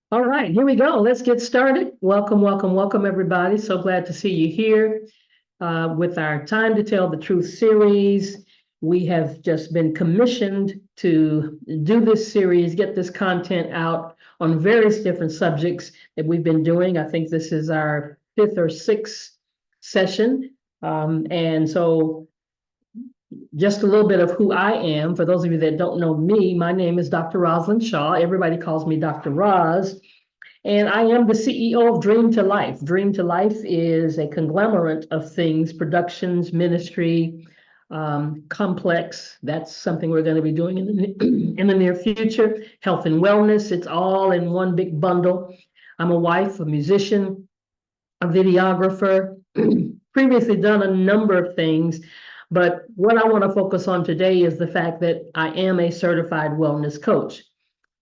All right, here we go. Let's get started. Welcome, welcome, welcome, everybody. So glad to see you here with our Time to Tell the Truth series. We have just been commissioned to do this series, get this content out on various different subjects that we've been doing. I think this is our fifth or sixth session. And so just a little bit of who I am. For those of you that don't know me, my name is Dr. Rosalind Shaw. Everybody calls me Dr. Roz. And I am the CEO of Dream to Life. Dream to Life is a conglomerate of things, productions, ministry, complex. That's something we're going to be doing in the near future. Health and wellness. It's all in one big bundle. I'm a wife, a musician, a videographer, previously done a number of things. But what I want to focus on today is the fact that I am a certified wellness coach.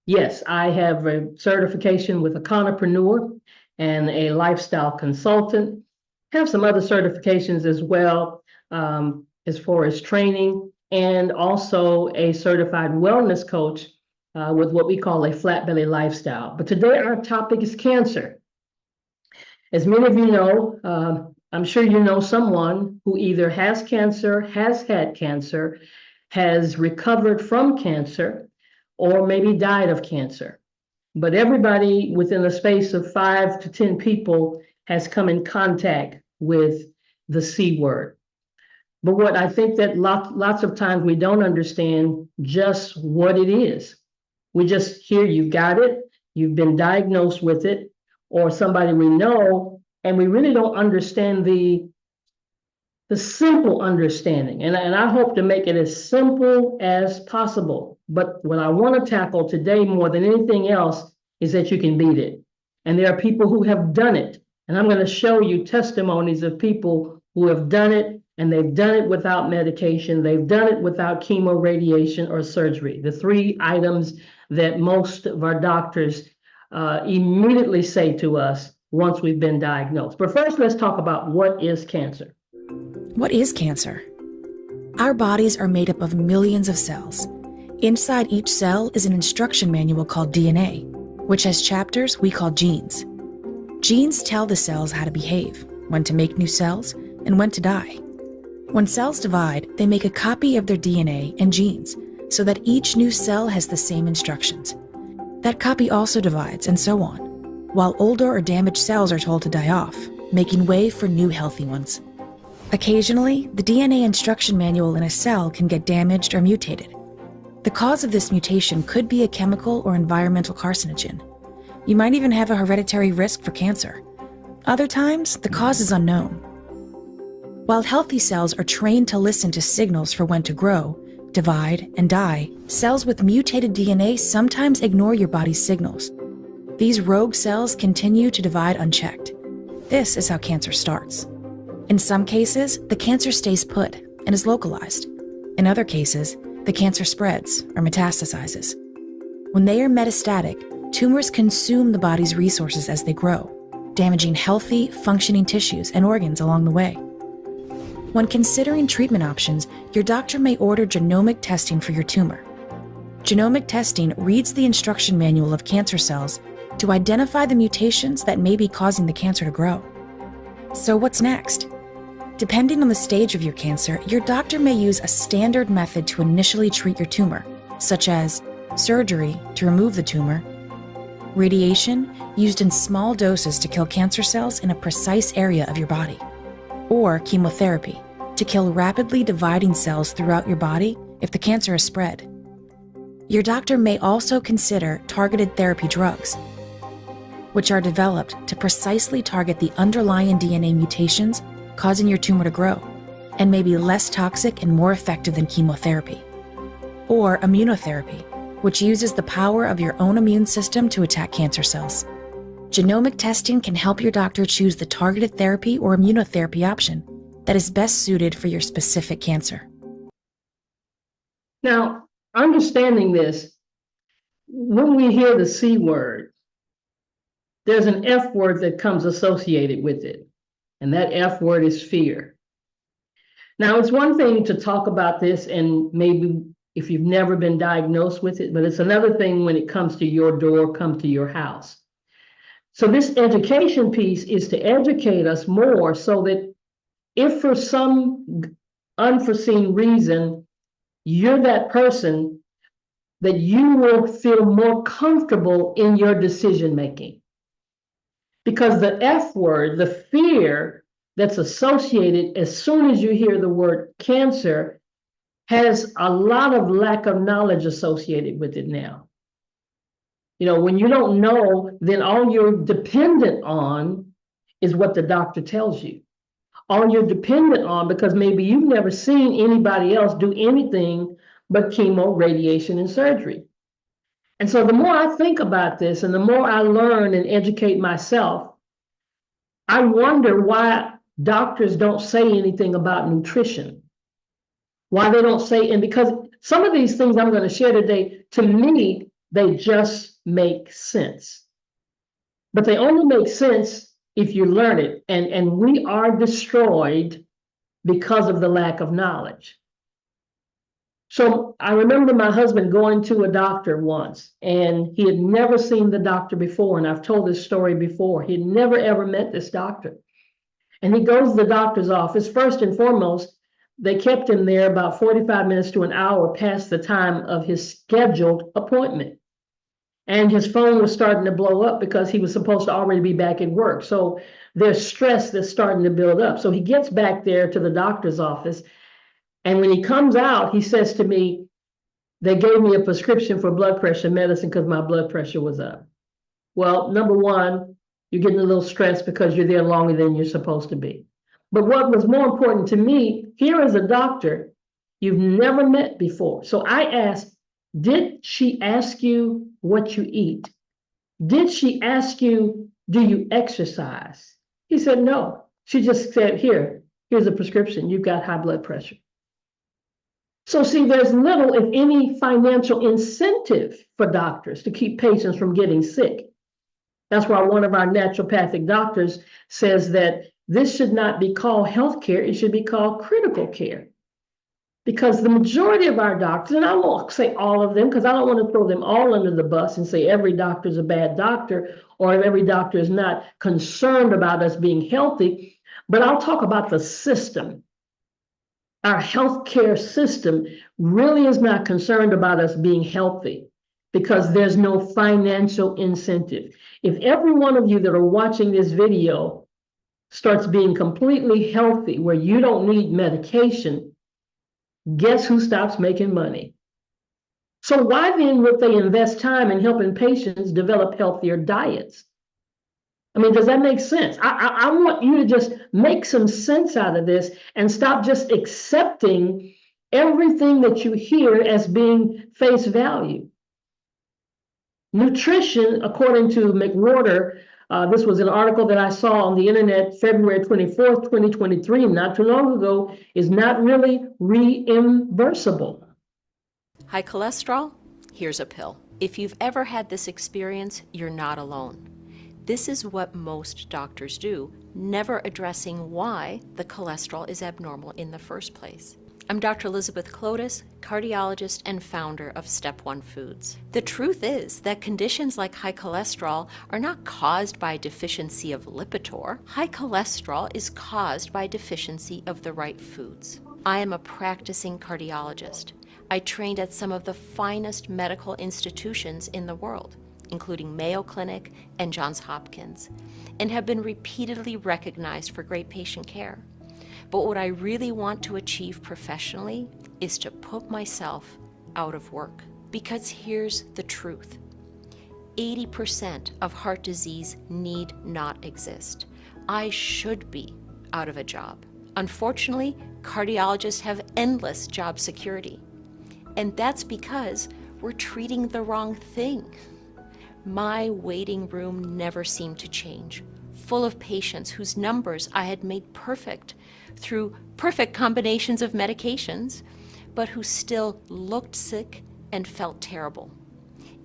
Yes, I have a certification with Econopreneur and a lifestyle consultant. Have some other certifications as well, as far as training, and also a certified wellness coach with what we call a flat belly lifestyle. But today our topic is cancer. As many of you know, I'm sure you know someone who either has cancer, has had cancer, has recovered from cancer, or maybe died of cancer. But everybody within the space of 5 to 10 people has come in contact with the C word. But what I think that lots of times we don't understand just what it is. We just hear you got it, you've been diagnosed with it, or somebody we know, and we really don't understand the simple understanding. And I hope to make it as simple as possible. But what I want to tackle today more than anything else is that you can beat it. And there are people who have done it. And I'm going to show you testimonies of people who have done it, and they've done it without medication. They've done it without chemo, radiation, or surgery. The three items that most of our doctors immediately say to us once we've been diagnosed. But first, let's talk about what is cancer. What is cancer? Our bodies are made up of millions of cells. Inside each cell is an instruction manual called DNA, which has chapters we call genes. Genes tell the cells how to behave, when to make new cells, and when to die. When cells divide, they make a copy of their DNA and genes so that each new cell has the same instructions. That copy also divides, and so on, while older or damaged cells are told to die off, making way for new healthy ones. Occasionally, the DNA instruction manual in a cell can get damaged or mutated. The cause of this mutation could be a chemical or environmental carcinogen. You might even have a hereditary risk for cancer. Other times, the cause is unknown. While healthy cells are trained to listen to signals for when to grow, divide, and die, cells with mutated DNA sometimes ignore your body's signals. These rogue cells continue to divide unchecked. This is how cancer starts. In some cases, the cancer stays put and is localized. In other cases, the cancer spreads or metastasizes. When they are metastatic, tumors consume the body's resources as they grow, damaging healthy, functioning tissues and organs along the way. When considering treatment options, your doctor may order genomic testing for your tumor. Genomic testing reads the instruction manual of cancer cells to identify the mutations that may be causing the cancer to grow. So what's next? Depending on the stage of your cancer, your doctor may use a standard method to initially treat your tumor, such as surgery to remove the tumor, radiation used in small doses to kill cancer cells in a precise area of your body, or chemotherapy to kill rapidly dividing cells throughout your body if the cancer is spread. Your doctor may also consider targeted therapy drugs, which are developed to precisely target the underlying DNA mutations causing your tumor to grow, and may be less toxic and more effective than chemotherapy. Or immunotherapy, which uses the power of your own immune system to attack cancer cells. Genomic testing can help your doctor choose the targeted therapy or immunotherapy option that is best suited for your specific cancer. Now, understanding this, when we hear the C word, there's an F word that comes associated with it. And that F word is fear. Now, it's one thing to talk about this, and maybe if you've never been diagnosed with it, but it's another thing when it comes to your door, come to your house. So this education piece is to educate us more so that if for some unforeseen reason, you're that person, that you will feel more comfortable in your decision-making. Because the F word, the fear that's associated as soon as you hear the word cancer, has a lot of lack of knowledge associated with it now. You know, when you don't know, then all you're dependent on is what the doctor tells you. All you're dependent on, because maybe you've never seen anybody else do anything but chemo, radiation, and surgery. And so the more I think about this and the more I learn and educate myself, I wonder why doctors don't say anything about nutrition. Why they don't say, and because some of these things I'm going to share today, to me, they just make sense. But they only make sense if you learn it. And we are destroyed because of the lack of knowledge. So I remember my husband going to a doctor once, and he had never seen the doctor before. And I've told this story before. He had never, ever met this doctor. And he goes to the doctor's office. First and foremost, they kept him there about 45 minutes to an hour past the time of his scheduled appointment. And his phone was starting to blow up because he was supposed to already be back at work. So there's stress that's starting to build up. So he gets back there to the doctor's office. And when he comes out, he says to me, they gave me a prescription for blood pressure medicine because my blood pressure was up. Well, number one, you're getting a little stressed because you're there longer than you're supposed to be. But what was more important to me, here is a doctor you've never met before. So I asked, did she ask you what you eat? Did she ask you, do you exercise? He said, no. She just said, here's a prescription. You've got high blood pressure. So see, there's little, if any, financial incentive for doctors to keep patients from getting sick. That's why one of our naturopathic doctors says that this should not be called healthcare, it should be called critical care. Because the majority of our doctors, and I won't say all of them, because I don't want to throw them all under the bus and say every doctor is a bad doctor, or every doctor is not concerned about us being healthy, but I'll talk about the system. Our healthcare system really is not concerned about us being healthy because there's no financial incentive. If every one of you that are watching this video starts being completely healthy, where you don't need medication, guess who stops making money? So why then would they invest time in helping patients develop healthier diets? I mean, does that make sense? I want you to just make some sense out of this and stop just accepting everything that you hear as being face value. Nutrition, according to McWhorter, this was an article that I saw on the internet February 24th, 2023, not too long ago, is not really reimbursable. High cholesterol? Here's a pill. If you've ever had this experience, you're not alone. This is what most doctors do, never addressing why the cholesterol is abnormal in the first place. I'm Dr. Elizabeth Clotis, cardiologist and founder of Step One Foods. The truth is that conditions like high cholesterol are not caused by deficiency of Lipitor. High cholesterol is caused by deficiency of the right foods. I am a practicing cardiologist. I trained at some of the finest medical institutions in the world, including Mayo Clinic and Johns Hopkins, and have been repeatedly recognized for great patient care. But what I really want to achieve professionally is to put myself out of work. Because here's the truth. 80% of heart disease need not exist. I should be out of a job. Unfortunately, cardiologists have endless job security. And that's because we're treating the wrong thing. My waiting room never seemed to change, full of patients whose numbers I had made perfect through perfect combinations of medications, but who still looked sick and felt terrible.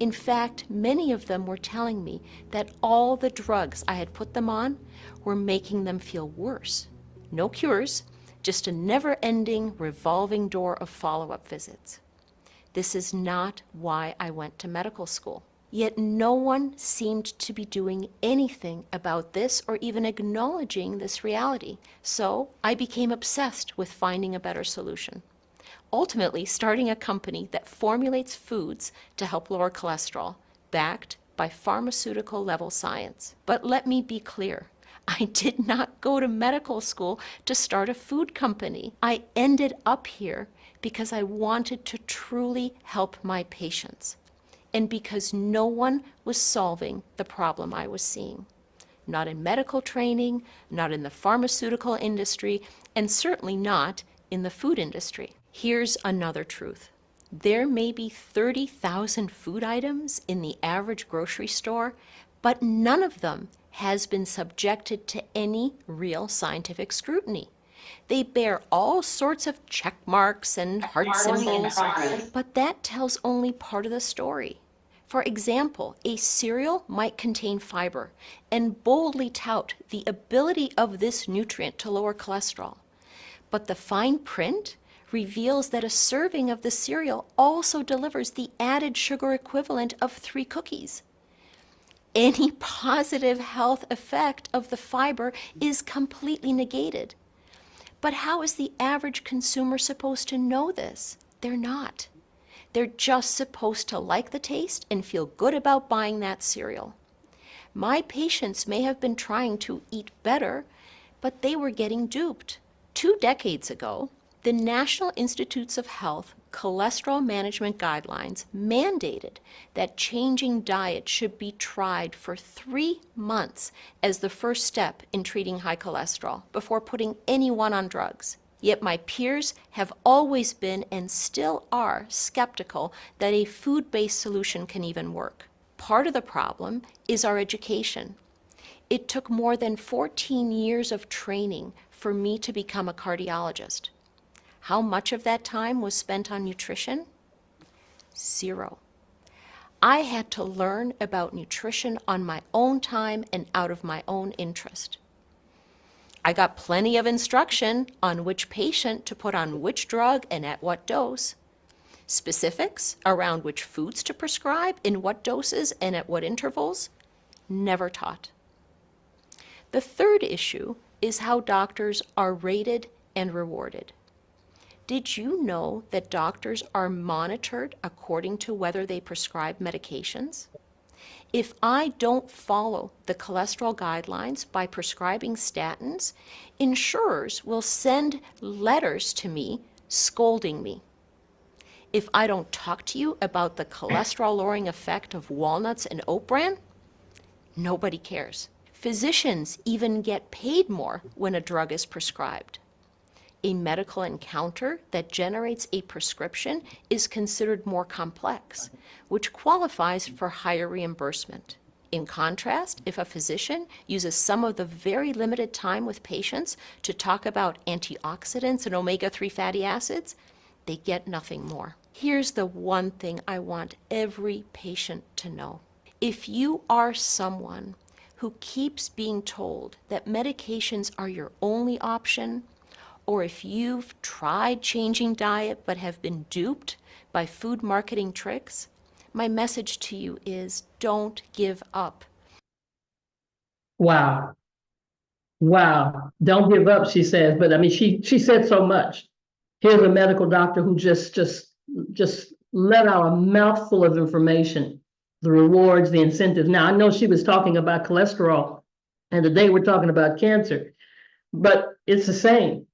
In fact, many of them were telling me that all the drugs I had put them on were making them feel worse. No cures, just a never-ending revolving door of follow-up visits. This is not why I went to medical school. Yet no one seemed to be doing anything about this or even acknowledging this reality. So I became obsessed with finding a better solution. Ultimately, starting a company that formulates foods to help lower cholesterol, backed by pharmaceutical level science. But let me be clear. I did not go to medical school to start a food company. I ended up here because I wanted to truly help my patients, and because no one was solving the problem I was seeing. Not in medical training, not in the pharmaceutical industry, and certainly not in the food industry. Here's another truth. There may be 30,000 food items in the average grocery store, but none of them has been subjected to any real scientific scrutiny. They bear all sorts of check marks and heart symbols, but that tells only part of the story. For example, a cereal might contain fiber and boldly tout the ability of this nutrient to lower cholesterol. But the fine print reveals that a serving of the cereal also delivers the added sugar equivalent of 3 cookies. Any positive health effect of the fiber is completely negated. But how is the average consumer supposed to know this? They're not. They're just supposed to like the taste and feel good about buying that cereal. My patients may have been trying to eat better, but they were getting duped. 2 decades ago, the National Institutes of Health cholesterol management guidelines mandated that changing diet should be tried for 3 months as the first step in treating high cholesterol before putting anyone on drugs. Yet my peers have always been and still are skeptical that a food-based solution can even work. Part of the problem is our education. It took more than 14 years of training for me to become a cardiologist. How much of that time was spent on nutrition? 0. I had to learn about nutrition on my own time and out of my own interest. I got plenty of instruction on which patient to put on which drug and at what dose. Specifics around which foods to prescribe, in what doses and at what intervals, never taught. The third issue is how doctors are rated and rewarded. Did you know that doctors are monitored according to whether they prescribe medications? If I don't follow the cholesterol guidelines by prescribing statins, insurers will send letters to me scolding me. If I don't talk to you about the cholesterol-lowering effect of walnuts and oat bran, nobody cares. Physicians even get paid more when a drug is prescribed. A medical encounter that generates a prescription is considered more complex, which qualifies for higher reimbursement. In contrast, if a physician uses some of the very limited time with patients to talk about antioxidants and omega-3 fatty acids, they get nothing more. Here's the one thing I want every patient to know. If you are someone who keeps being told that medications are your only option, or if you've tried changing diet but have been duped by food marketing tricks, my message to you is don't give up. Wow. Wow. Don't give up, she says. But I mean, she said so much. Here's a medical doctor who just let out a mouthful of information, the rewards, the incentives. Now, I know she was talking about cholesterol, and today we're talking about cancer, but it's the same.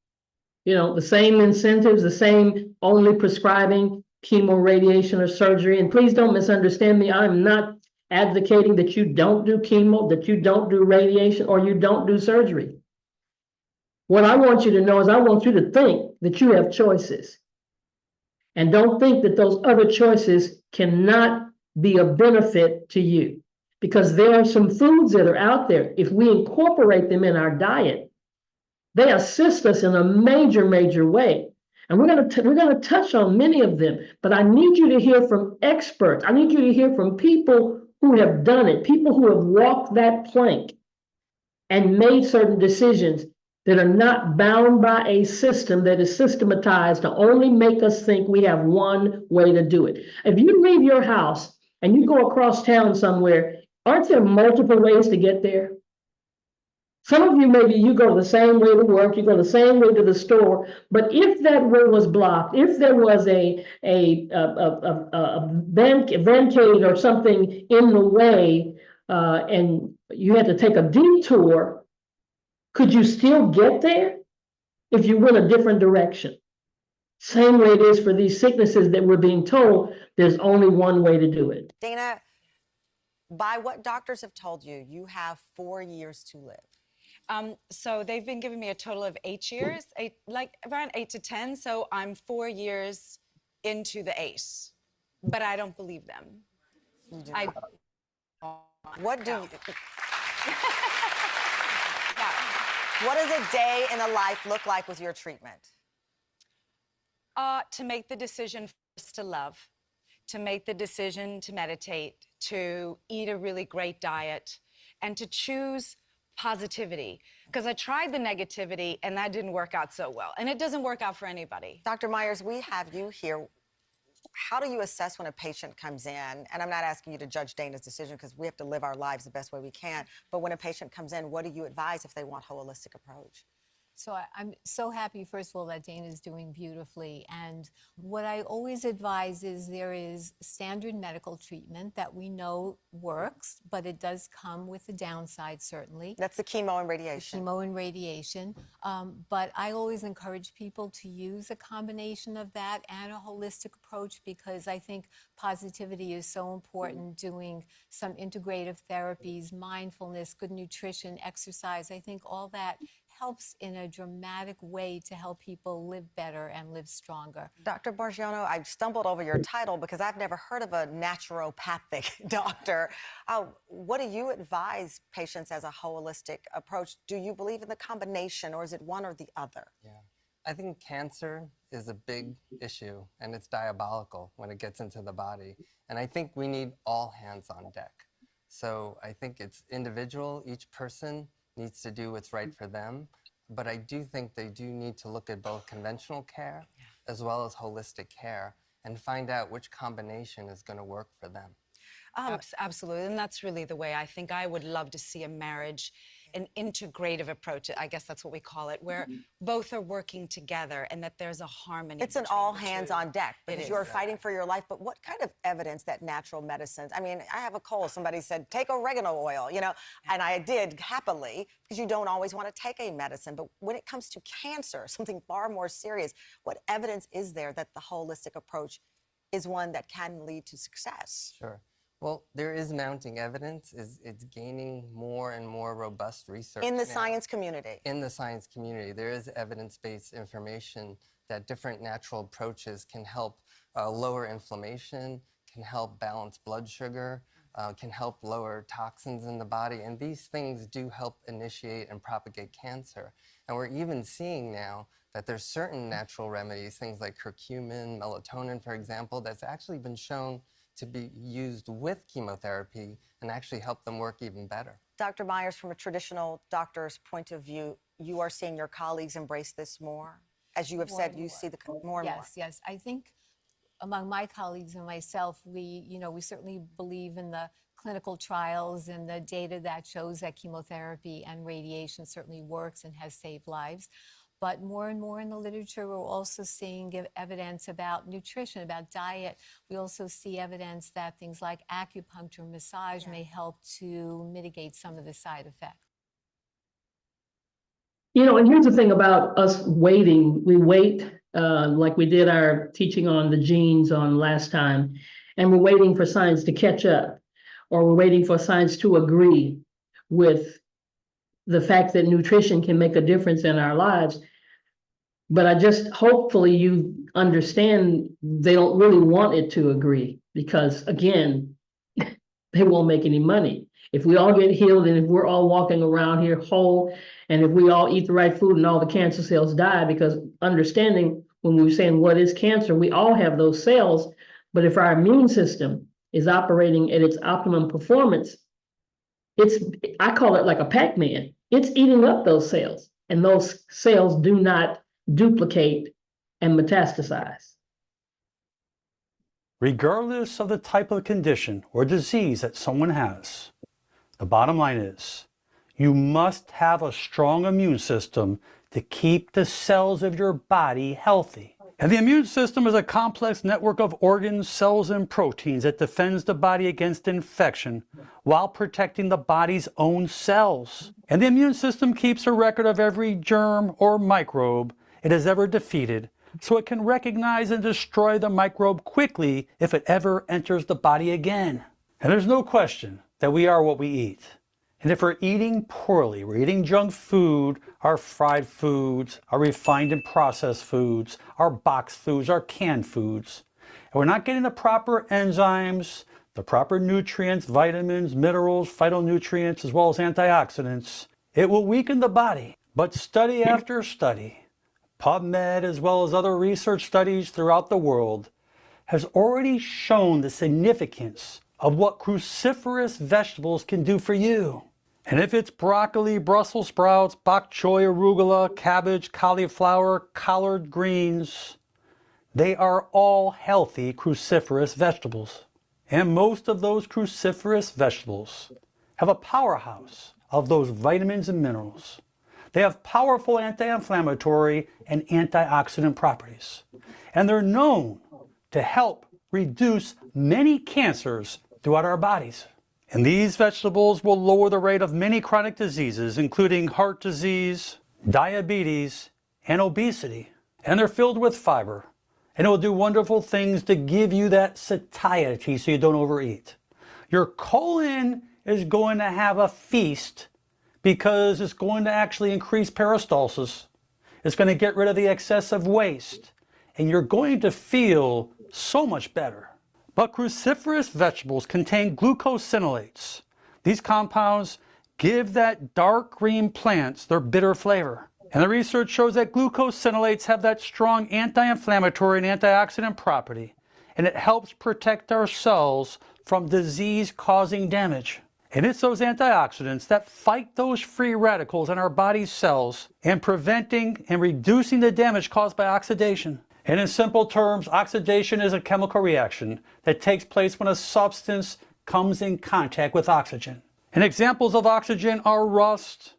You know, the same incentives, the same only prescribing chemo, radiation, or surgery. And please don't misunderstand me. I'm not advocating that you don't do chemo, that you don't do radiation, or you don't do surgery. What I want you to know is I want you to think that you have choices. And don't think that those other choices cannot be a benefit to you. Because there are some foods that are out there, if we incorporate them in our diet, they assist us in a major way. And we're gonna touch on many of them, but I need you to hear from experts. I need you to hear from people who have done it, people who have walked that plank and made certain decisions that are not bound by a system that is systematized to only make us think we have one way to do it. If you leave your house and you go across town somewhere, aren't there multiple ways to get there? Some of you, maybe you go the same way to work, you go the same way to the store, but if that way was blocked, if there was a vancade or something in the way, and you had to take a detour, could you still get there if you went a different direction? Same way it is for these sicknesses that we're being told there's only one way to do it. Dana, by what doctors have told you, you have 4 years to live. So they've been giving me a total of 8 years, like around 8 to 10. So I'm 4 years into the 8, but I don't believe them. What do you? What does a day in a life look like with your treatment? To make the decision first to love, to make the decision to meditate, to eat a really great diet, and to choose positivity. Because I tried the negativity and that didn't work out so well. And it doesn't work out for anybody. Dr. Myers, we have you here. How do you assess when a patient comes in? And I'm not asking you to judge Dana's decision because we have to live our lives the best way we can. But when a patient comes in, what do you advise if they want a holistic approach? So I'm so happy, first of all, that Dana's doing beautifully. And what I always advise is there is standard medical treatment that we know works, but it does come with a downside, certainly. That's the chemo and radiation. Chemo and radiation. But I always encourage people to use a combination of that and a holistic approach because I think positivity is so important, doing some integrative therapies, mindfulness, good nutrition, exercise. I think all that helps in a dramatic way to help people live better and live stronger. Dr. Bargiano, I stumbled over your title because I've never heard of a naturopathic doctor. What do you advise patients as a holistic approach? Do you believe in the combination or is it one or the other? Yeah, I think cancer is a big issue and it's diabolical when it gets into the body. And I think we need all hands on deck. So I think it's individual, each person needs to do what's right for them. But I do think they do need to look at both conventional care as well as holistic care and find out which combination is going to work for them. Absolutely, and that's really the way I think I would love to see a marriage, an integrative approach, I guess that's what we call it, where both are working together and that there's a harmony. It's an all hands on deck because you're is. fighting for your life. But what kind of evidence that natural medicines, I mean, I have a cold, somebody said, take oregano oil, you know, and I did happily because you don't always want to take a medicine. But when it comes to cancer, something far more serious, what evidence is there that the holistic approach is one that can lead to success? Sure. Well, there is mounting evidence. It's gaining more and more robust research In the now. science community. In the science community, there is evidence-based information that different natural approaches can help lower inflammation, can help balance blood sugar, can help lower toxins in the body, and these things do help initiate and propagate cancer. And we're even seeing now that there's certain natural remedies, things like curcumin, melatonin, for example, that's actually been shown to be used with chemotherapy and actually help them work even better. Dr. Myers, from a traditional doctor's point of view, you are seeing your colleagues embrace this more? As you have said, you see the more and more. Yes. I think among my colleagues and myself, we certainly believe in the clinical trials and the data that shows that chemotherapy and radiation certainly works and has saved lives. But more and more in the literature, we're also seeing evidence about nutrition, about diet. We also see evidence that things like acupuncture, massage may help to mitigate some of the side effects. You know, and here's the thing about us waiting. We wait, like we did our teaching on the genes on last time, and we're waiting for science to catch up, or we're waiting for science to agree with the fact that nutrition can make a difference in our lives. But I just, hopefully you understand they don't really want it to agree because, again, they won't make any money. If we all get healed and if we're all walking around here whole, and if we all eat the right food and all the cancer cells die, because understanding when we were saying what is cancer, we all have those cells, but if our immune system is operating at its optimum performance, I call it like a Pac-Man. It's eating up those cells, and those cells do not duplicate and metastasize. regardless of the type of condition or disease that someone has. The bottom line is, you must have a strong immune system to keep the cells of your body healthy. And the immune system is a complex network of organs, cells, and proteins that defends the body against infection while protecting the body's own cells. And the immune system keeps a record of every germ or microbe it has ever defeated, so it can recognize and destroy the microbe quickly if it ever enters the body again. And there's no question that we are what we eat. And if we're eating poorly, we're eating junk food, our fried foods, our refined and processed foods, our boxed foods, our canned foods, and we're not getting the proper enzymes, the proper nutrients, vitamins, minerals, phytonutrients, as well as antioxidants, it will weaken the body. But study after study, PubMed as well as other research studies throughout the world, has already shown the significance of what cruciferous vegetables can do for you. And if it's broccoli, Brussels sprouts, bok choy, arugula, cabbage, cauliflower, collard greens, they are all healthy cruciferous vegetables. And most of those cruciferous vegetables have a powerhouse of those vitamins and minerals. They have powerful anti-inflammatory and antioxidant properties. And they're known to help reduce many cancers throughout our bodies. And these vegetables will lower the rate of many chronic diseases, including heart disease, diabetes, and obesity. And they're filled with fiber. And it will do wonderful things to give you that satiety so you don't overeat. Your colon is going to have a feast because it's going to actually increase peristalsis. It's going to get rid of the excessive waste. And you're going to feel so much better. But cruciferous vegetables contain glucosinolates. These compounds give that dark green plants their bitter flavor. And the research shows that glucosinolates have that strong anti-inflammatory and antioxidant property, and it helps protect our cells from disease-causing damage. And it's those antioxidants that fight those free radicals in our body's cells and preventing and reducing the damage caused by oxidation. And in simple terms, oxidation is a chemical reaction that takes place when a substance comes in contact with oxygen. And examples of oxygen are rust,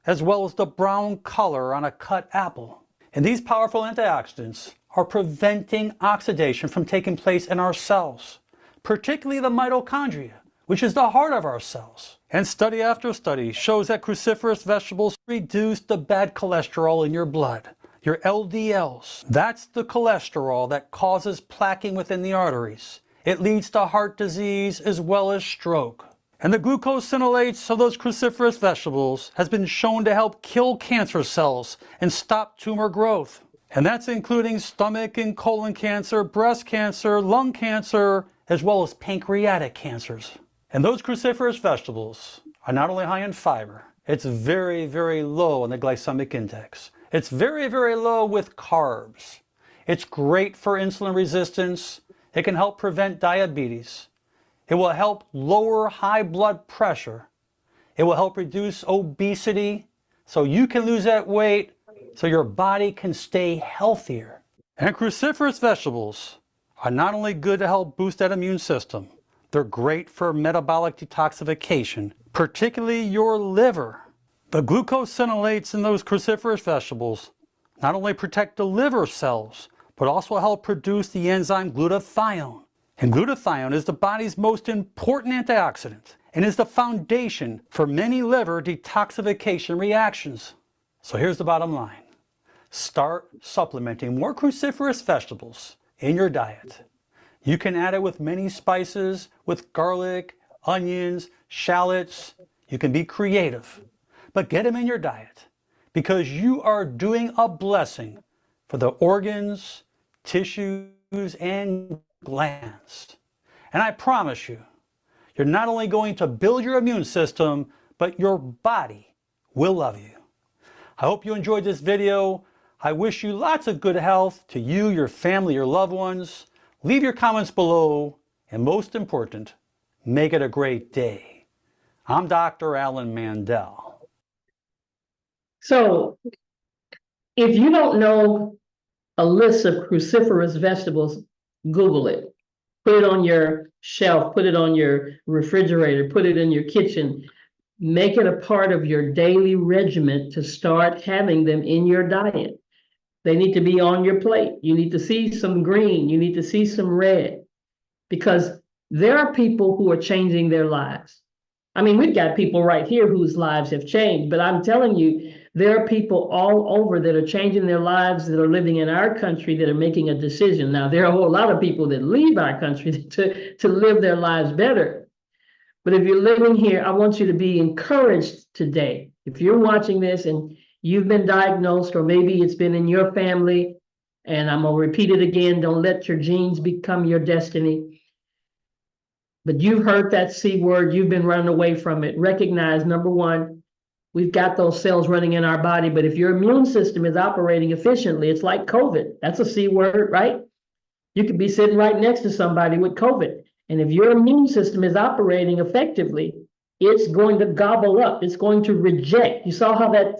as well as the brown color on a cut apple. And these powerful antioxidants are preventing oxidation from taking place in our cells, particularly the mitochondria, which is the heart of our cells. And study after study shows that cruciferous vegetables reduce the bad cholesterol in your blood. Your LDLs, that's the cholesterol that causes plaquing within the arteries. It leads to heart disease as well as stroke. And the glucosinolates of those cruciferous vegetables has been shown to help kill cancer cells and stop tumor growth. And that's including stomach and colon cancer, breast cancer, lung cancer, as well as pancreatic cancers. And those cruciferous vegetables are not only high in fiber, it's very, very low on the glycemic index. It's very, very low with carbs. It's great for insulin resistance. It can help prevent diabetes. It will help lower high blood pressure. It will help reduce obesity so you can lose that weight so your body can stay healthier. And cruciferous vegetables are not only good to help boost that immune system, they're great for metabolic detoxification, particularly your liver. The glucosinolates in those cruciferous vegetables not only protect the liver cells, but also help produce the enzyme glutathione. And glutathione is the body's most important antioxidant and is the foundation for many liver detoxification reactions. So here's the bottom line. Start supplementing more cruciferous vegetables in your diet. You can add it with many spices, with garlic, onions, shallots. You can be creative. But get them in your diet because you are doing a blessing for the organs, tissues, and glands. And I promise you, you're not only going to build your immune system, but your body will love you. I hope you enjoyed this video. I wish you lots of good health to you, your family, your loved ones. Leave your comments below, and most important, make it a great day. I'm Dr. Alan Mandel. So if you don't know a list of cruciferous vegetables, Google it. Put it on your shelf, put it on your refrigerator, put it in your kitchen. Make it a part of your daily regimen to start having them in your diet. They need to be on your plate. You need to see some green, you need to see some red, because there are people who are changing their lives. I mean, we've got people right here whose lives have changed, but I'm telling you, there are people all over that are changing their lives, that are living in our country, that are making a decision. Now, there are a whole lot of people that leave our country to live their lives better. But if you're living here, I want you to be encouraged today. If you're watching this and you've been diagnosed, or maybe it's been in your family, and I'm gonna repeat it again, don't let your genes become your destiny. But you've heard that C word, you've been running away from it. Recognize, number one, we've got those cells running in our body, but if your immune system is operating efficiently, it's like COVID. That's a C word, right? You could be sitting right next to somebody with COVID. And if your immune system is operating effectively, it's going to gobble up. It's going to reject. You saw how that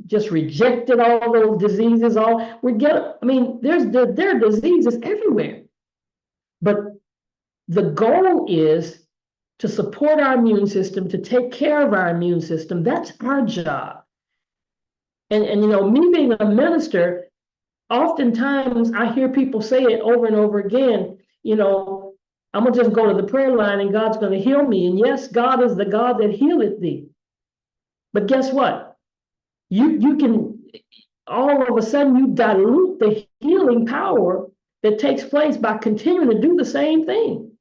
just rejected all those diseases. There are diseases everywhere. But the goal is to support our immune system, to take care of our immune system. That's our job. And you know, me being a minister, oftentimes I hear people say it over and over again, you know, I'm gonna just go to the prayer line and God's gonna heal me. And yes, God is the God that healeth thee. But guess what? You can, all of a sudden, you dilute the healing power that takes place by continuing to do the same thing.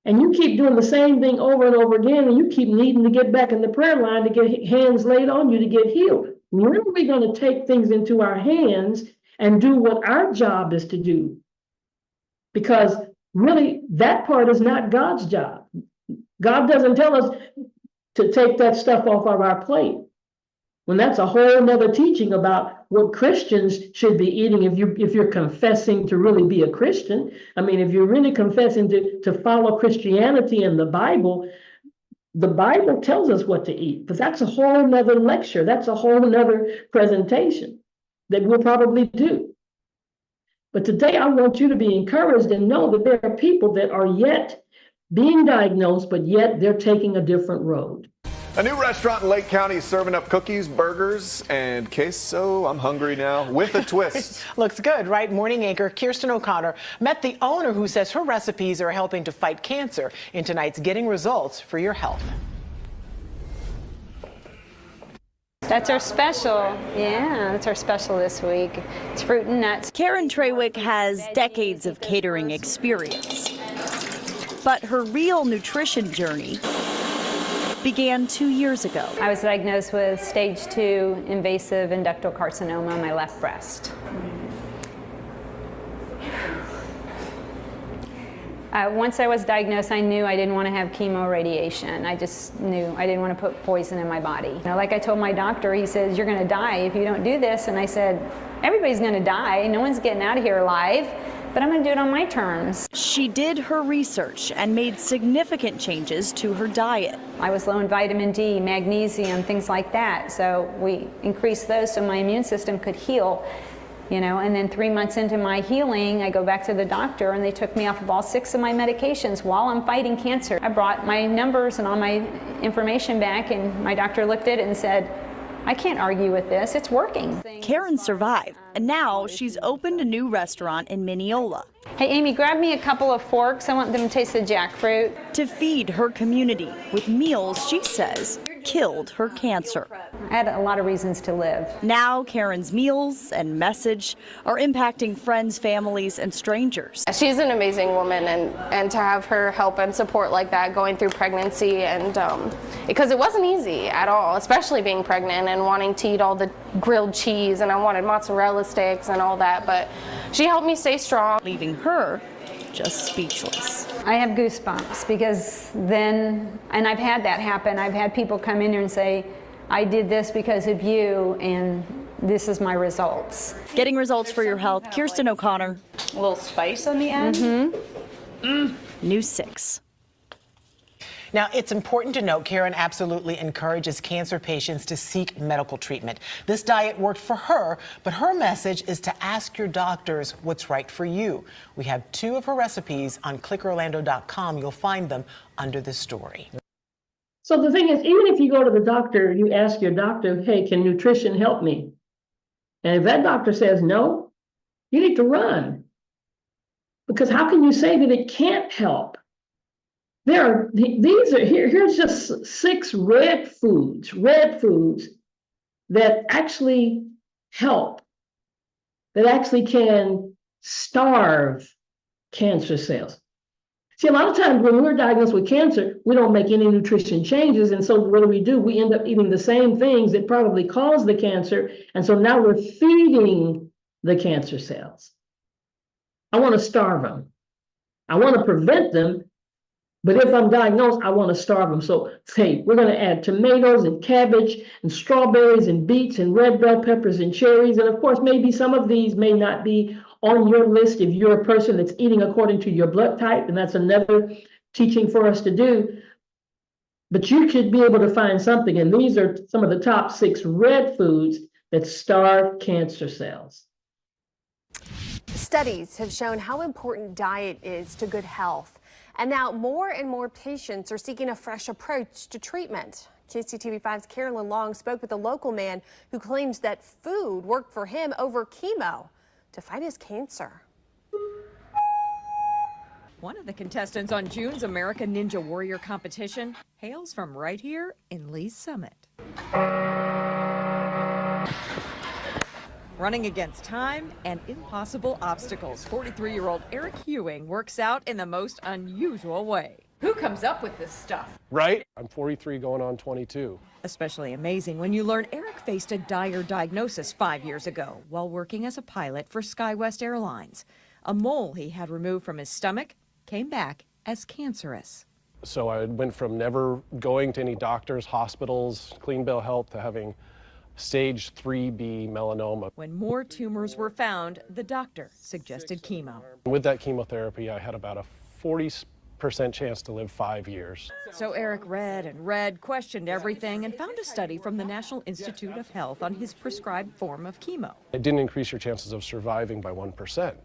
And you keep doing the same thing over and over again, and you keep needing to get back in the prayer line to get hands laid on you to get healed. When are we going to take things into our hands and do what our job is to do? Because really, that part is not God's job. God doesn't tell us to take that stuff off of our plate. When that's a whole nother teaching about what Christians should be eating if you're confessing to really be a Christian. I mean, if you're really confessing to follow Christianity and the Bible tells us what to eat. But that's a whole nother lecture. That's a whole nother presentation that we'll probably do. But today I want you to be encouraged and know that there are people that are yet being diagnosed, but yet they're taking a different road. A new restaurant in Lake County is serving up cookies, burgers, and queso. I'm hungry now, with a twist. Looks good, right? Morning anchor Kirsten O'Connor met the owner, who says her recipes are helping to fight cancer, in tonight's Getting Results for Your Health. That's our special. Yeah, that's our special this week. It's fruit and nuts. Karen Trawick has decades of catering experience, but her real nutrition journey began 2 years ago. I was diagnosed with stage 2 invasive ductal carcinoma on my left breast. Once I was diagnosed, I knew I didn't want to have chemo radiation. I just knew I didn't want to put poison in my body. You know, like I told my doctor, he says, "You're going to die if you don't do this." And I said, "Everybody's going to die. No one's getting out of here alive. But I'm going to do it on my terms." She did her research and made significant changes to her diet. I was low in vitamin D, magnesium, things like that. So we increased those so my immune system could heal. You know, and then 3 months into my healing, I go back to the doctor and they took me off of all 6 of my medications while I'm fighting cancer. I brought my numbers and all my information back, and my doctor looked at it and said, "I can't argue with this, it's working." Karen survived, and now she's opened a new restaurant in Mineola. Hey Amy, grab me a couple of forks. I want them to taste the jackfruit. To feed her community with meals she says killed her cancer. I had a lot of reasons to live. Now Karen's meals and message are impacting friends, families, and strangers. She's an amazing woman, and to have her help and support like that going through pregnancy, and because it wasn't easy at all, especially being pregnant and wanting to eat all the grilled cheese, and I wanted mozzarella sticks and all that, but she helped me stay strong. Leaving her just speechless. I have goosebumps because then, and I've had that happen, I've had people come in here and say, "I did this because of you, and this is my results." Getting Results for Your Health, Kirsten O'Connor. A little spice on the end. News 6. Now, it's important to note Karen absolutely encourages cancer patients to seek medical treatment. This diet worked for her, but her message is to ask your doctors what's right for you. We have 2 of her recipes on clickorlando.com. You'll find them under this story. So the thing is, even if you go to the doctor, you ask your doctor, hey, can nutrition help me? And if that doctor says no, you need to run. Because how can you say that it can't help? Here's just 6 red foods that actually help, that actually can starve cancer cells. See, a lot of times when we're diagnosed with cancer, we don't make any nutrition changes. And so what do? We end up eating the same things that probably caused the cancer. And so now we're feeding the cancer cells. I want to starve them. I want to prevent them. But if I'm diagnosed, I want to starve them. So hey, we're going to add tomatoes and cabbage and strawberries and beets and red bell peppers and cherries. And of course, maybe some of these may not be on your list if you're a person that's eating according to your blood type. And that's another teaching for us to do. But you should be able to find something. And these are some of the top 6 red foods that starve cancer cells. Studies have shown how important diet is to good health. And now more and more patients are seeking a fresh approach to treatment. KCTV5's Carolyn Long spoke with a local man who claims that food worked for him over chemo to fight his cancer. One of the contestants on June's American Ninja Warrior competition hails from right here in Lee's Summit. Running against time and impossible obstacles, 43-year-old Eric Ewing works out in the most unusual way. Who comes up with this stuff? Right? I'm 43 going on 22. Especially amazing when you learn Eric faced a dire diagnosis 5 years ago while working as a pilot for SkyWest Airlines. A mole he had removed from his stomach came back as cancerous. So I went from never going to any doctors, hospitals, clean bill health, to having stage 3B melanoma. When more tumors were found, the doctor suggested chemo. With that chemotherapy, I had about a 40% chance to live 5 years. So Eric read and read, questioned everything, and found a study from the National Institute of Health on his prescribed form of chemo. It didn't increase your chances of surviving by 1%.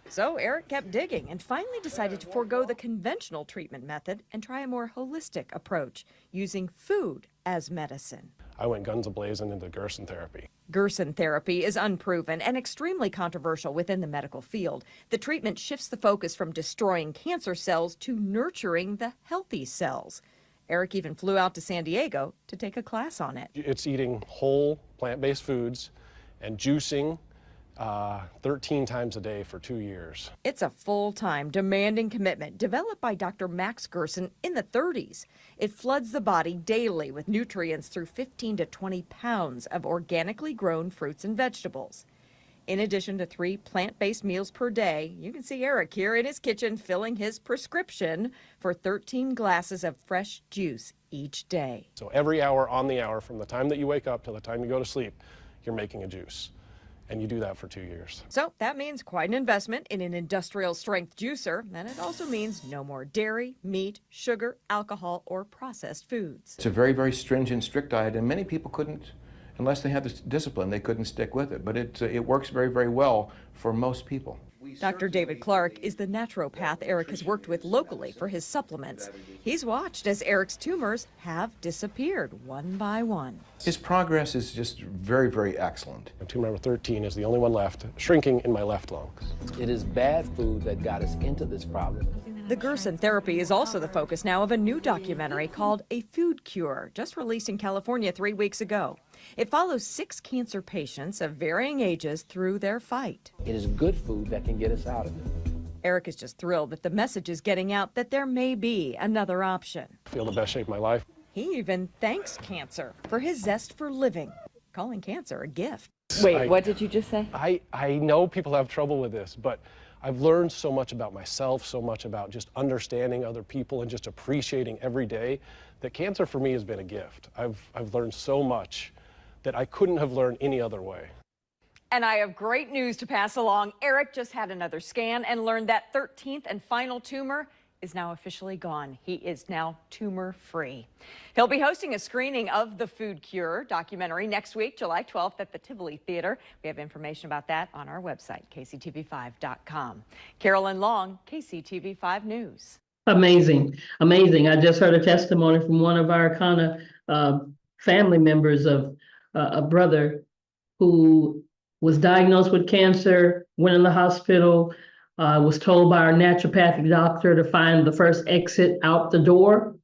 So Eric kept digging and finally decided to forego the conventional treatment method and try a more holistic approach, using food as medicine. I went guns a-blazing into Gerson therapy. Gerson therapy is unproven and extremely controversial within the medical field. The treatment shifts the focus from destroying cancer cells to nurturing the healthy cells. Eric even flew out to San Diego to take a class on it. It's eating whole plant-based foods and juicing 13 times a day for 2 years. It's a full-time, demanding commitment developed by Dr. Max Gerson in the 30s. It floods the body daily with nutrients through 15 to 20 pounds of organically grown fruits and vegetables. In addition to 3 plant-based meals per day, you can see Eric here in his kitchen filling his prescription for 13 glasses of fresh juice each day. So every hour on the hour, from the time that you wake up till the time you go to sleep, you're making a juice. And you do that for 2 years. So that means quite an investment in an industrial strength juicer, and it also means no more dairy, meat, sugar, alcohol, or processed foods. It's a very, very stringent, strict diet, and many people couldn't, unless they had this discipline, they couldn't stick with it. But it works very, very well for most people. Dr. David Clark is the naturopath Eric has worked with locally for his supplements. He's watched as Eric's tumors have disappeared one by one. His progress is just very, very excellent. Tumor number 13 is the only one left, shrinking in my left lung. It is bad food that got us into this problem. The Gerson therapy is also the focus now of a new documentary called A Food Cure, just released in California 3 weeks ago. It follows 6 cancer patients of varying ages through their fight. It is good food that can get us out of it. Eric is just thrilled that the message is getting out that there may be another option. I feel the best shape of my life. He even thanks cancer for his zest for living, calling cancer a gift. Wait, what did you just say? I know people have trouble with this, but I've learned so much about myself, so much about just understanding other people and just appreciating every day, that cancer for me has been a gift. I've learned so much that I couldn't have learned any other way. And I have great news to pass along. Eric just had another scan and learned that 13th and final tumor is now officially gone. He is now tumor-free. He'll be hosting a screening of The Food Cure documentary next week, July 12th at the Tivoli Theater. We have information about that on our website, kctv5.com. Carolyn Long, KCTV5 News. Amazing, amazing. I just heard a testimony from one of our kind of family members of a brother who was diagnosed with cancer, went in the hospital, was told by our naturopathic doctor to find the first exit out the door.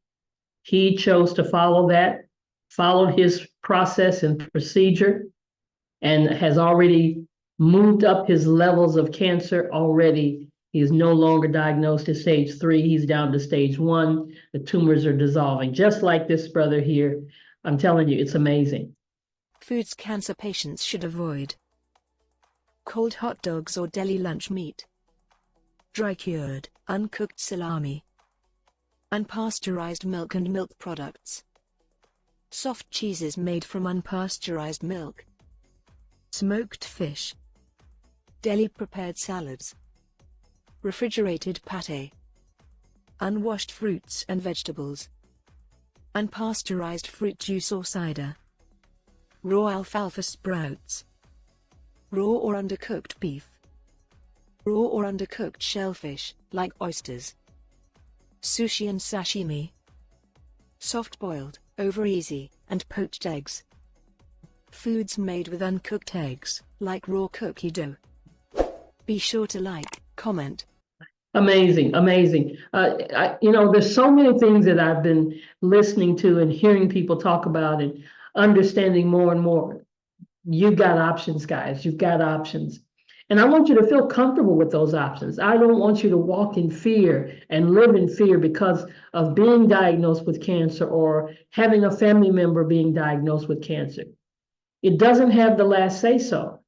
He chose to follow that, followed his process and procedure, and has already moved up his levels of cancer already. He is no longer diagnosed as stage 3. He's down to stage 1. The tumors are dissolving, just like this brother here. I'm telling you, it's amazing. Foods cancer patients should avoid: cold hot dogs or deli lunch meat, dry cured, uncooked salami, unpasteurized milk and milk products, soft cheeses made from unpasteurized milk, smoked fish, deli prepared salads, refrigerated pâté, unwashed fruits and vegetables, unpasteurized fruit juice or cider, raw alfalfa sprouts, raw or undercooked beef, raw or undercooked shellfish, like oysters, sushi and sashimi, soft-boiled, over-easy, and poached eggs, foods made with uncooked eggs, like raw cookie dough. Be sure to like, comment. Amazing, amazing. There's so many things that I've been listening to and hearing people talk about and understanding more and more. You've got options, guys. You've got options. And I want you to feel comfortable with those options. I don't want you to walk in fear and live in fear because of being diagnosed with cancer or having a family member being diagnosed with cancer. It doesn't have the last say so.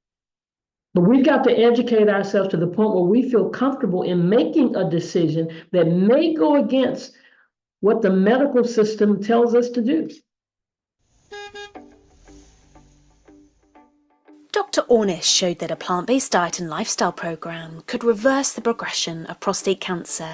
But we've got to educate ourselves to the point where we feel comfortable in making a decision that may go against what the medical system tells us to do. Dr. Ornish showed that a plant-based diet and lifestyle program could reverse the progression of prostate cancer.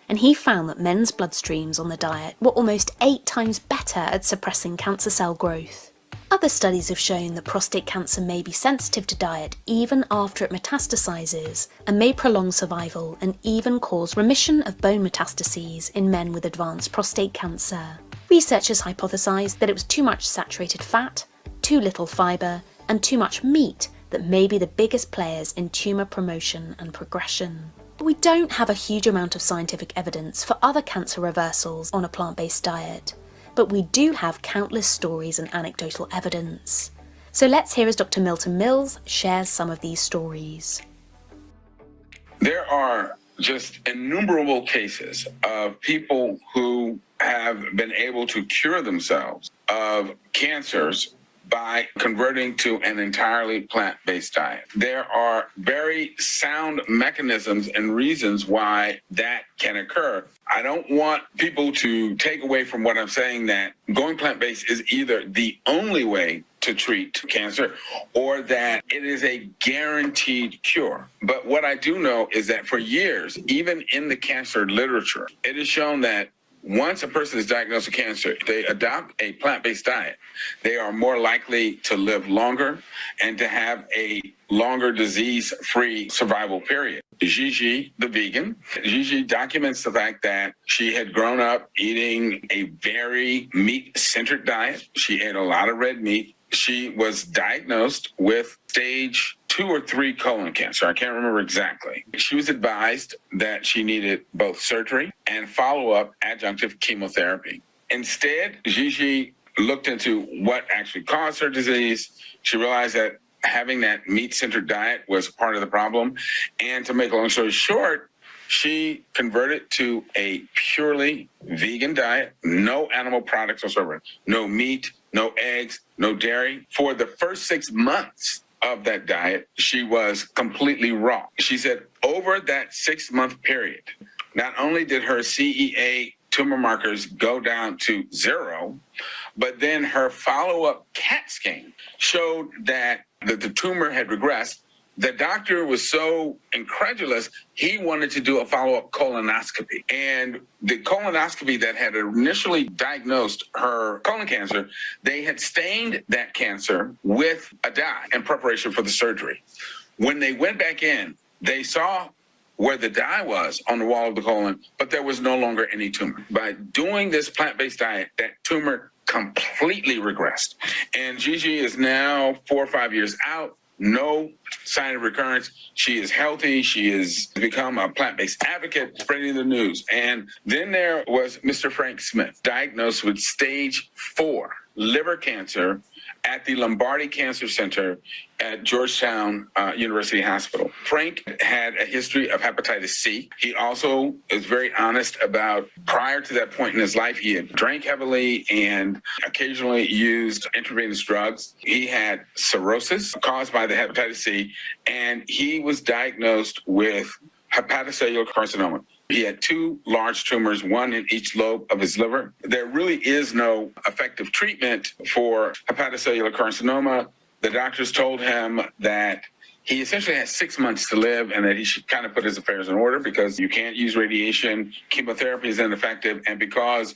And he found that men's bloodstreams on the diet were almost 8 times better at suppressing cancer cell growth. Other studies have shown that prostate cancer may be sensitive to diet even after it metastasizes and may prolong survival and even cause remission of bone metastases in men with advanced prostate cancer. Researchers hypothesized that it was too much saturated fat, too little fiber, and too much meat that may be the biggest players in tumor promotion and progression. But we don't have a huge amount of scientific evidence for other cancer reversals on a plant-based diet. But we do have countless stories and anecdotal evidence. So let's hear as Dr. Milton Mills shares some of these stories. There are just innumerable cases of people who have been able to cure themselves of cancers by converting to an entirely plant-based diet. There are very sound mechanisms and reasons why that can occur. I don't want people to take away from what I'm saying that going plant-based is either the only way to treat cancer or that it is a guaranteed cure. But what I do know is that for years, even in the cancer literature, it is shown that once a person is diagnosed with cancer, they adopt a plant-based diet, they are more likely to live longer and to have a longer disease-free survival period. Gigi, the vegan, Gigi documents the fact that she had grown up eating a very meat-centered diet. She ate a lot of red meat. She was diagnosed with stage 2 or 3 colon cancer. I can't remember exactly. She was advised that she needed both surgery and follow-up adjunctive chemotherapy. Instead, Gigi looked into what actually caused her disease. She realized that having that meat-centered diet was part of the problem. And to make a long story short, she converted to a purely vegan diet, no animal products whatsoever, no meat, no eggs, no dairy. For the first 6 months of that diet, she was completely raw. She said over that 6-month period, not only did her CEA tumor markers go down to 0, but then her follow-up CAT scan showed that the tumor had regressed The doctor was so incredulous, he wanted to do a follow-up colonoscopy. And the colonoscopy that had initially diagnosed her colon cancer, they had stained that cancer with a dye in preparation for the surgery. When they went back in, they saw where the dye was on the wall of the colon, but there was no longer any tumor. By doing this plant-based diet, that tumor completely regressed. And Gigi is now 4 or 5 years out. No sign of recurrence. She is healthy. She has become a plant-based advocate, spreading the news. And then there was Mr. Frank Smith, diagnosed with stage 4 liver cancer at the Lombardi Cancer Center at Georgetown University Hospital. Frank had a history of hepatitis C. He also is very honest about prior to that point in his life, he had drank heavily and occasionally used intravenous drugs. He had cirrhosis caused by the hepatitis C, and he was diagnosed with hepatocellular carcinoma. He had 2 large tumors, one in each lobe of his liver. There really is no effective treatment for hepatocellular carcinoma. The doctors told him that he essentially has 6 months to live and that he should kind of put his affairs in order because you can't use radiation, chemotherapy is ineffective, and because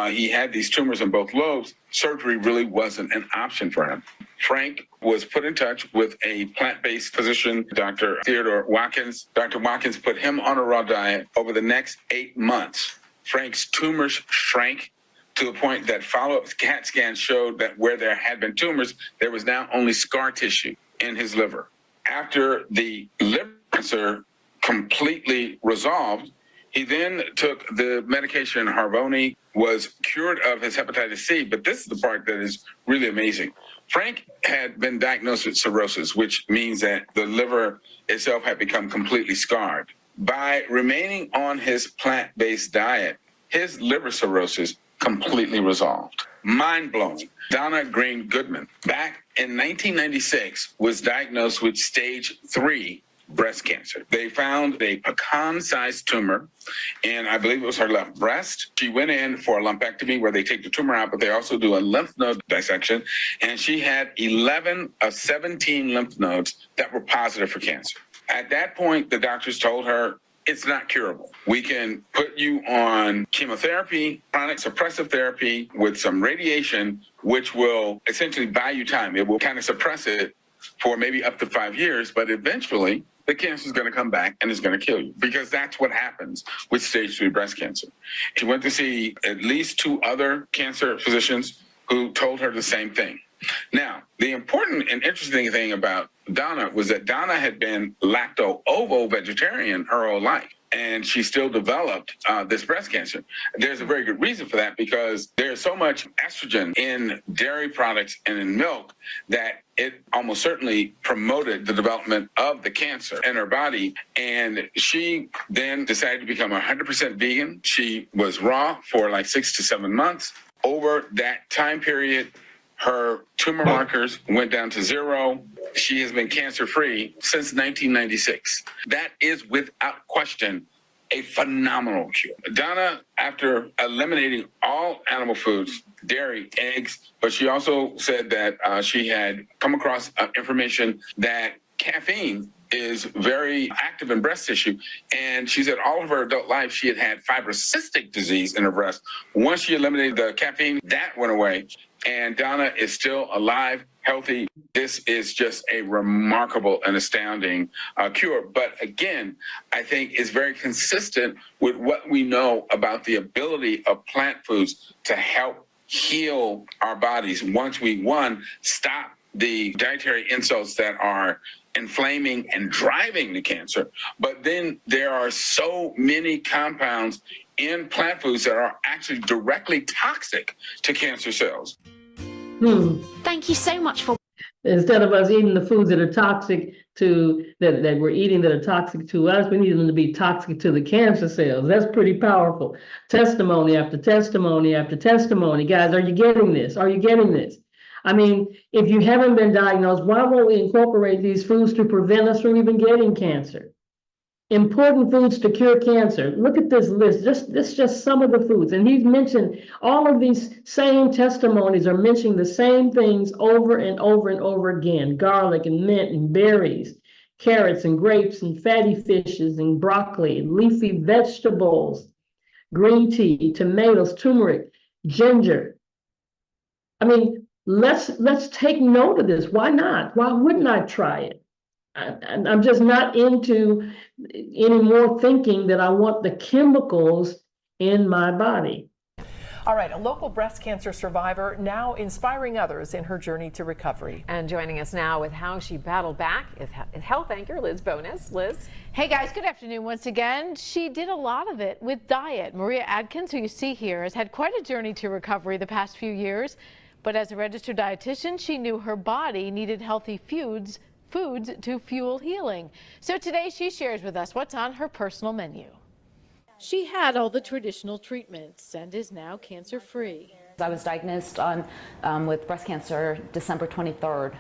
he had these tumors in both lobes, surgery really wasn't an option for him. Frank was put in touch with a plant-based physician, Dr. Theodore Watkins. Dr. Watkins put him on a raw diet. Over the next 8 months, Frank's tumors shrank to the point that follow-up CAT scans showed that where there had been tumors, there was now only scar tissue in his liver. After the liver cancer completely resolved, he then took the medication Harvoni, was cured of his hepatitis C, but this is the part that is really amazing. Frank had been diagnosed with cirrhosis, which means that the liver itself had become completely scarred. By remaining on his plant-based diet, his liver cirrhosis completely resolved. Mind-blowing. Donna Green Goodman, back in 1996, was diagnosed with stage 3 breast cancer. They found a pecan-sized tumor, and I believe it was her left breast. She went in for a lumpectomy where they take the tumor out, but they also do a lymph node dissection, and she had 11 of 17 lymph nodes that were positive for cancer. At that point, the doctors told her, it's not curable. We can put you on chemotherapy, chronic suppressive therapy with some radiation, which will essentially buy you time. It will kind of suppress it for maybe up to 5 years, but eventually the cancer is going to come back and it's going to kill you because that's what happens with stage 3 breast cancer. She went to see at least 2 other cancer physicians who told her the same thing. Now, the important and interesting thing about Donna was that Donna had been lacto-ovo vegetarian her whole life, and she still developed this breast cancer. There's a very good reason for that because there's so much estrogen in dairy products and in milk that it almost certainly promoted the development of the cancer in her body. And she then decided to become 100% vegan. She was raw for like 6 to 7 months. Over that time period, her tumor markers went down to 0. She has been cancer-free since 1996. That is, without question, a phenomenal cure. Donna, after eliminating all animal foods, dairy, eggs, but she also said that she had come across information that caffeine is very active in breast tissue. And she said all of her adult life, she had had fibrocystic disease in her breast. Once she eliminated the caffeine, that went away. And Donna is still alive, healthy. This is just a remarkable and astounding cure. But again, I think it's very consistent with what we know about the ability of plant foods to help heal our bodies once we, one, stop the dietary insults that are inflaming and driving the cancer. But then there are so many compounds in plant foods that are actually directly toxic to cancer cells. Thank you so much for. Instead of us eating the foods that are toxic to that we're eating that are toxic to us, we need them to be toxic to the cancer cells. That's pretty powerful. Testimony after testimony after testimony. Guys, are you getting this? Are you getting this? I mean, if you haven't been diagnosed, why won't we incorporate these foods to prevent us from even getting cancer? Important foods to cure cancer. Look at this list. This is just some of the foods. And he's mentioned all of these same testimonies are mentioning the same things over and over and over again. Garlic and mint and berries, carrots and grapes and fatty fishes and broccoli, leafy vegetables, green tea, tomatoes, turmeric, ginger. I mean, let's take note of this. Why not? Why wouldn't I try it? I'm just not into any more thinking that I want the chemicals in my body. All right, a local breast cancer survivor now inspiring others in her journey to recovery. And joining us now with how she battled back is health anchor Liz Bonis. Liz. Hey guys, good afternoon once again. She did a lot of it with diet. Maria Adkins, who you see here, has had quite a journey to recovery the past few years. But as a registered dietitian, she knew her body needed healthy foods to fuel healing. So today she shares with us what's on her personal menu. She had all the traditional treatments and is now cancer-free. I was diagnosed with breast cancer December 23rd,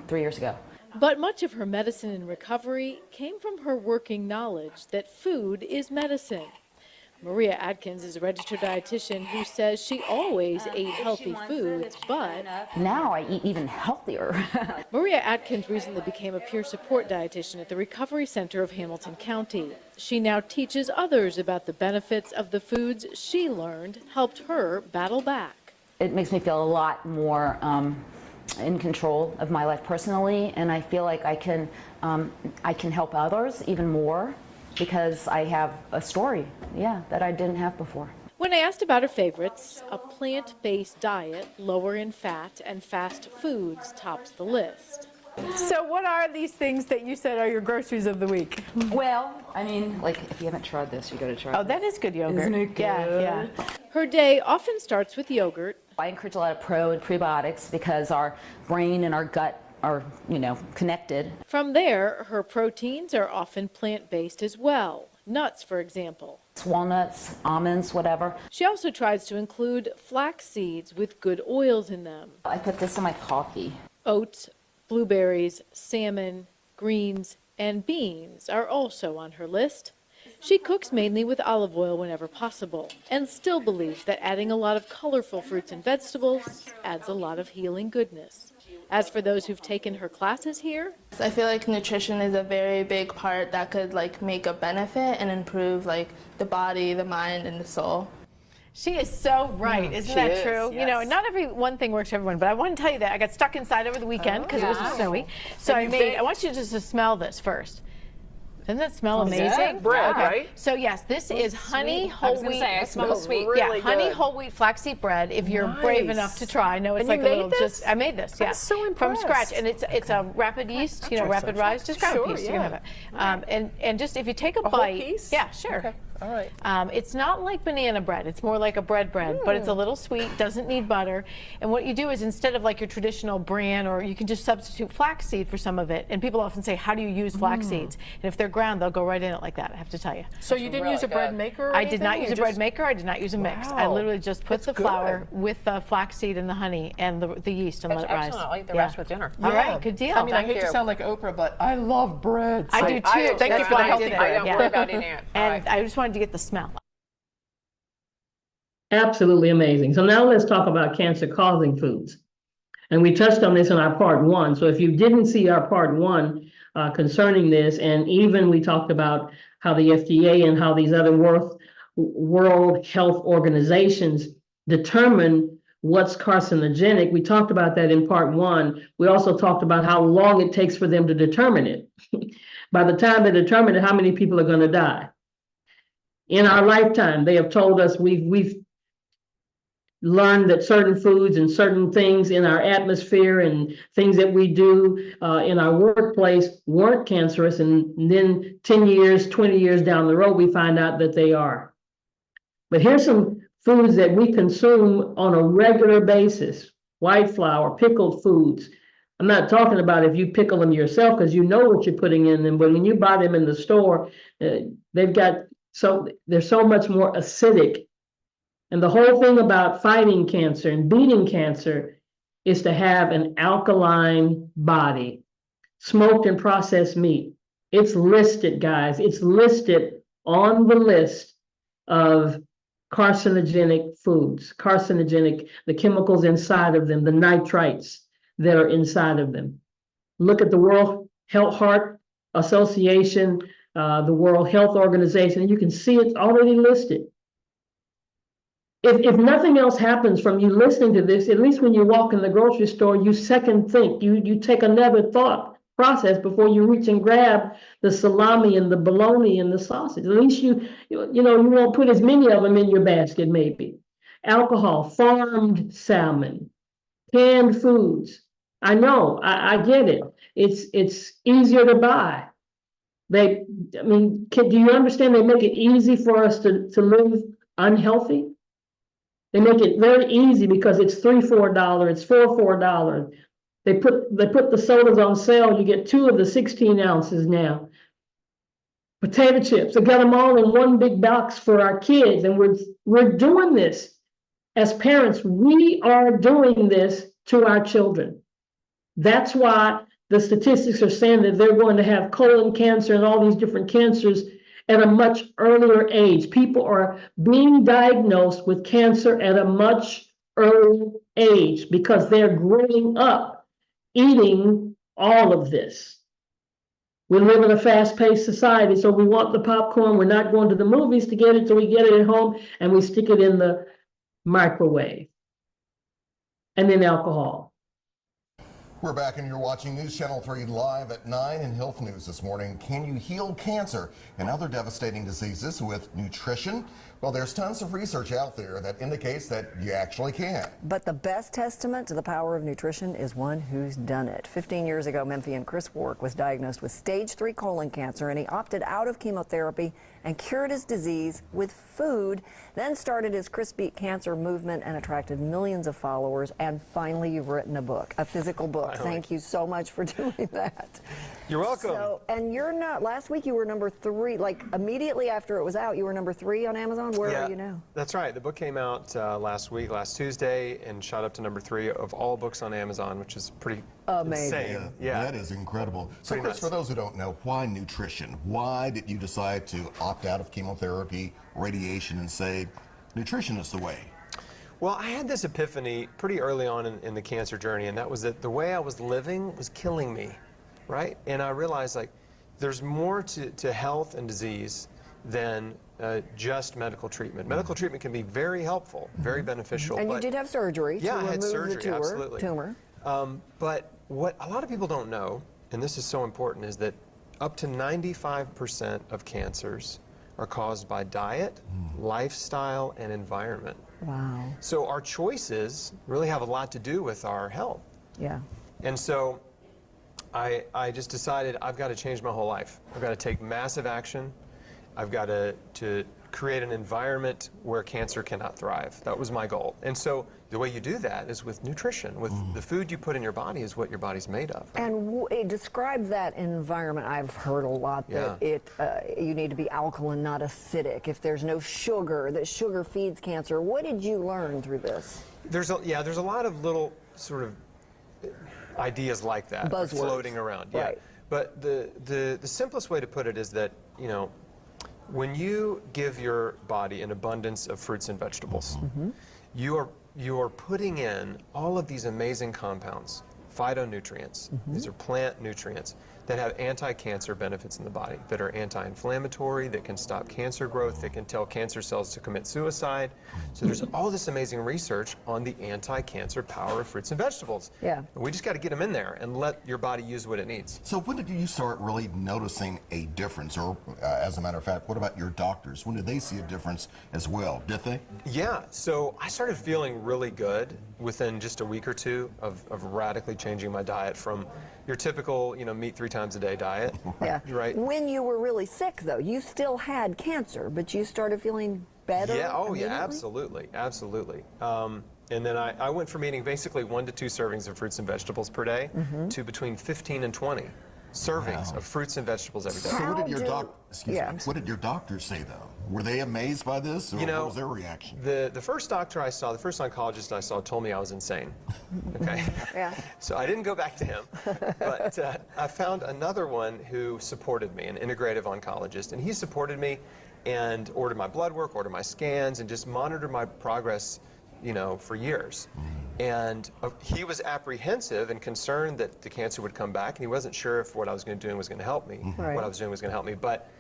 3 years ago. But much of her medicine and recovery came from her working knowledge that food is medicine. Maria Adkins is a registered dietitian who says she always ate healthy foods, but now I eat even healthier. Maria Adkins recently became a peer support dietitian at the Recovery Center of Hamilton County. She now teaches others about the benefits of the foods she learned helped her battle back. It makes me feel a lot more in control of my life personally, and I feel like I can help others even more, because I have a story, that I didn't have before. When I asked about her favorites, a plant-based diet, lower in fat, and fast foods tops the list. So what are these things that you said are your groceries of the week? Well, I mean, like, if you haven't tried this, you got to try it. Oh, that is good yogurt. Isn't it good? Yeah. Her day often starts with yogurt. I encourage a lot of pro and prebiotics because our brain and our gut are, connected. From there, her proteins are often plant-based as well. Nuts, for example. Walnuts, almonds, whatever. She also tries to include flax seeds with good oils in them. I put this in my coffee. Oats, blueberries, salmon, greens, and beans are also on her list. She cooks mainly with olive oil whenever possible, and still believes that adding a lot of colorful fruits and vegetables adds a lot of healing goodness. As for those who've taken her classes here, I feel like nutrition is a very big part that could make a benefit and improve the body, the mind, and the soul. She is so right, isn't that true? Yes. not every one thing works for everyone, but I want to tell you that I got stuck inside over the weekend because it was snowy. So I want you just to smell this first. Doesn't that smell amazing? Bread, right? So yes, this is honey whole wheat. I smell sweet. Really honey whole wheat flaxseed bread. If you're brave enough to try, I know it's And like you a little made this? I made this, I'm so from scratch, impressed. and it's a rapid yeast, rapid rise. Just grab a piece, you can have it. And just if you take a bite, whole piece? yeah, sure. Okay. All right. It's not like banana bread. It's more like a bread, but it's a little sweet, doesn't need butter. And what you do is instead of your traditional bran, or you can just substitute flaxseed for some of it. And people often say, how do you use flax seeds? And if they're ground, they'll go right in it like that, I have to tell you. So you didn't use a bread maker or I did not anything? use a bread maker. I did not use a mix. I Wow. literally just put the flour with the flaxseed and the honey and the yeast and let it rise. Excellent. I'll eat the rest with dinner. All right, good deal. I mean, I hate to sound like Oprah, but I love bread. I do too. Thank you for the healthy bread. I don't worry about eating it. And I just wanted to get the smell. Absolutely amazing. So now let's talk about cancer-causing foods. And we touched on this in our part one. So if you didn't see our part one concerning this, and even we talked about how the FDA and how these other World Health Organizations determine what's carcinogenic. We talked about that in part one. We also talked about how long it takes for them to determine it. By the time they determine it, how many people are going to die? In our lifetime, they have told us we've learned that certain foods and certain things in our atmosphere and things that we do in our workplace weren't cancerous. And then 10 years, 20 years down the road, we find out that they are. But here's some foods that we consume on a regular basis. White flour, pickled foods. I'm not talking about if you pickle them yourself because you know what you're putting in them, but when you buy them in the store, they're so much more acidic. And the whole thing about fighting cancer and beating cancer is to have an alkaline body. Smoked and processed meat. It's listed, guys. It's listed on the list of carcinogenic foods. Carcinogenic, the chemicals inside of them, the nitrites that are inside of them. Look at the World Heart Association, the World Health Organization. You can see it's already listed. If nothing else happens from you listening to this, at least when you walk in the grocery store, you second think, you take another thought process before you reach and grab the salami and the bologna and the sausage. At least you won't put as many of them in your basket, maybe. Alcohol, farmed salmon, canned foods. I know, I get it. It's easier to buy. Do you understand they make it easy for us to live unhealthy? They make it very easy because it's $3, $4, it's $4. They put the sodas on sale. You get 2 of the 16 ounces now. Potato chips, they got them all in one big box for our kids, and we're doing this as parents. We are doing this to our children. That's why the statistics are saying that they're going to have colon cancer and all these different cancers at a much earlier age. People are being diagnosed with cancer at a much earlier age because they're growing up eating all of this. We live in a fast-paced society, so we want the popcorn. We're not going to the movies to get it, so we get it at home and we stick it in the microwave. And then alcohol. We're back and you're watching News Channel 3 live at 9 in Health News this morning. Can you heal cancer and other devastating diseases with nutrition? Well, there's tons of research out there that indicates that you actually can. But the best testament to the power of nutrition is one who's done it. 15 years ago, Memphian Chris Wark was diagnosed with stage 3 colon cancer, and he opted out of chemotherapy and cured his disease with food, then started his Chris Beat Cancer movement and attracted millions of followers. And finally, you've written a book, a physical book. Finally. Thank you so much for doing that. You're welcome. So, and you're not, last week you were number 3, like immediately after it was out, you were number 3 on Amazon. Where are you now? That's right. The book came out last Tuesday, and shot up to number 3 of all books on Amazon, which is pretty insane. Yeah, that is incredible. So Pretty Chris, nuts. for those who don't know, why nutrition? Why did you decide to opt out of chemotherapy, radiation, and say nutrition is the way? Well, I had this epiphany pretty early on in the cancer journey, and that was that the way I was living was killing me, right? And I realized, like, there's more to health and disease than just medical treatment. Medical treatment can be very helpful, very beneficial. And but you did have surgery to I had remove surgery, the absolutely. tumor. But what a lot of people don't know, and this is so important, is that up to 95% of cancers are caused by diet, lifestyle, and environment. Wow. So our choices really have a lot to do with our health. Yeah. And so I just decided I've got to change my whole life. I've got to take massive action. I've got to create an environment where cancer cannot thrive. That was my goal. And so the way you do that is with nutrition. With the food you put in your body is what your body's made of. And describe that environment. I've heard a lot that you need to be alkaline, not acidic. If there's no sugar, that sugar feeds cancer. What did you learn through this? There's a lot of little sort of ideas like that Buzzwords. floating around. Yeah. Right. But the simplest way to put it is that, when you give your body an abundance of fruits and vegetables, you are putting in all of these amazing compounds, phytonutrients. These are plant nutrients that have anti-cancer benefits in the body, that are anti-inflammatory, that can stop cancer growth, that can tell cancer cells to commit suicide. So there's all this amazing research on the anti-cancer power of fruits and vegetables. Yeah. We just got to get them in there and let your body use what it needs. So when did you start really noticing a difference? Or as a matter of fact, what about your doctors? When did they see a difference as well? Did they? Yeah, so I started feeling really good within just a week or two of radically changing my diet from your typical, meat 3 times a day diet. Yeah. Right. When you were really sick, though, you still had cancer, but you started feeling better. Yeah. Oh, immediately? yeah. Absolutely. Absolutely. And then I went from eating basically 1 to 2 servings of fruits and vegetables per day to between 15 and 20 servings of fruits and vegetables every day. So what did your doctors say, though? Were they amazed by this, or what was their reaction? The first doctor I saw, the first oncologist I saw, told me I was insane. Okay. Yeah. So I didn't go back to him, but I found another one who supported me, an integrative oncologist, and he supported me and ordered my blood work, ordered my scans, and just monitored my progress, for years. And he was apprehensive and concerned that the cancer would come back, and he wasn't sure if what I was going to do was going to help me, Right. what I was doing was going to help me. But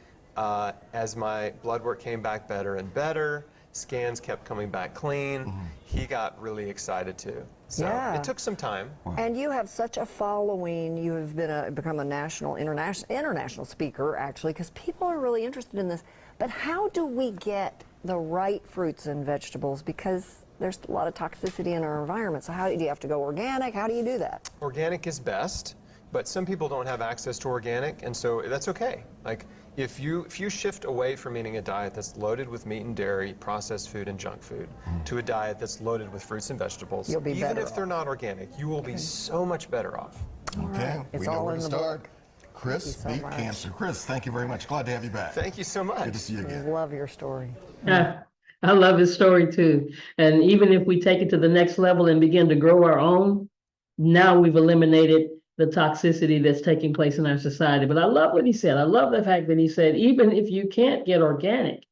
as my blood work came back better and better, scans kept coming back clean, he got really excited too. So Yeah. it took some time. And you have such a following. You have become a international speaker, actually, because people are really interested in this. But how do we get the right fruits and vegetables? Because there's a lot of toxicity in our environment. So how do you have to go organic? How do you do that? Organic is best, but some people don't have access to organic, and so that's okay. Like if you shift away from eating a diet that's loaded with meat and dairy, processed food and junk food, to a diet that's loaded with fruits and vegetables, You'll be even better if they're not organic, you will be so much better off. Okay, It's we know all where in to the start. book. Chris, Thank you so beat much. cancer. Chris, thank you very much. Glad to have you back. Thank you so much. Good to see you again. Love your story. Yeah, I love his story too. And even if we take it to the next level and begin to grow our own, now we've eliminated the toxicity that's taking place in our society. But I love what he said. I love the fact that he said, even if you can't get organic,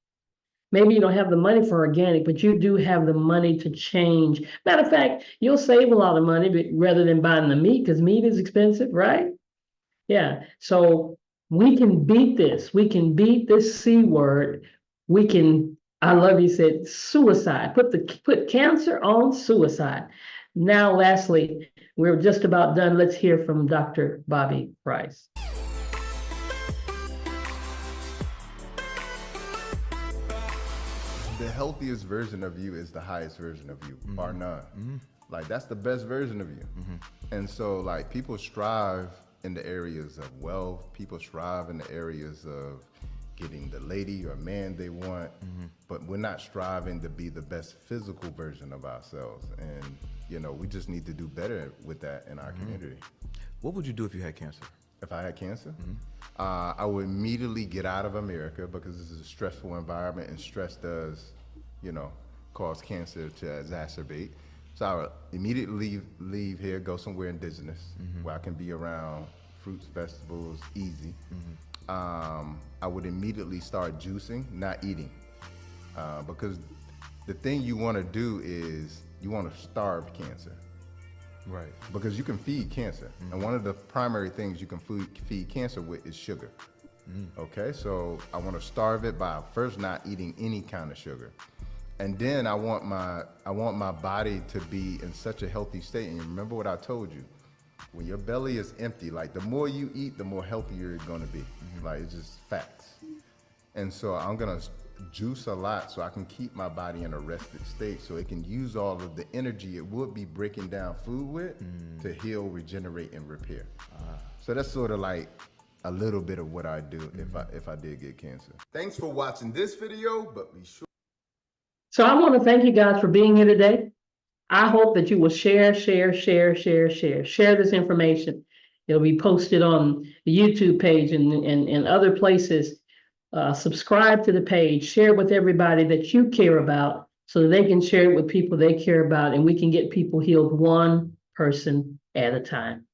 maybe you don't have the money for organic, but you do have the money to change. Matter of fact, you'll save a lot of money rather than buying the meat, because meat is expensive, right? Yeah, so we can beat this. We can beat this C word. We can, I love you said, suicide. Put cancer on suicide. Now, lastly, we're just about done. Let's hear from Dr. Bobby Price. The healthiest version of you is the highest version of you, bar none. Like, that's the best version of you. And so, like, people strive in the areas of wealth, people strive in the areas of getting the lady or man they want, but we're not striving to be the best physical version of ourselves. And, you know, we just need to do better with that in our community. What would you do if you had cancer? If I had cancer, I would immediately get out of America, because this is a stressful environment, and stress does, you know, cause cancer to exacerbate. So I would immediately leave here, go somewhere indigenous, where I can be around fruits, vegetables, easy. I would immediately start juicing, not eating, because the thing you want to do is you want to starve cancer. Right. Because you can feed cancer. And one of the primary things you can feed cancer with is sugar. Okay, so I want to starve it by first not eating any kind of sugar. And then I want my body to be in such a healthy state. And remember what I told you, when your belly is empty, like the more you eat, the more healthier you're gonna be. Like, it's just facts. And so I'm gonna juice a lot so I can keep my body in a rested state, so it can use all of the energy it would be breaking down food with to heal, regenerate, and repair. So that's sort of like a little bit of what I do if I did get cancer. Thanks for watching this video, but be sure. So I want to thank you guys for being here today. I hope that you will share this information. It'll be posted on the YouTube page and other places. Subscribe to the page, share with everybody that you care about, so that they can share it with people they care about, and we can get people healed one person at a time.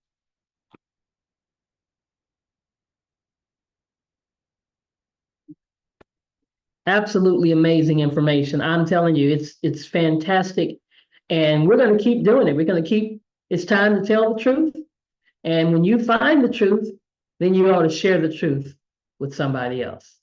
Absolutely amazing information. I'm telling you, it's fantastic. And we're going to keep doing it. It's time to tell the truth. And when you find the truth, then you ought to share the truth with somebody else.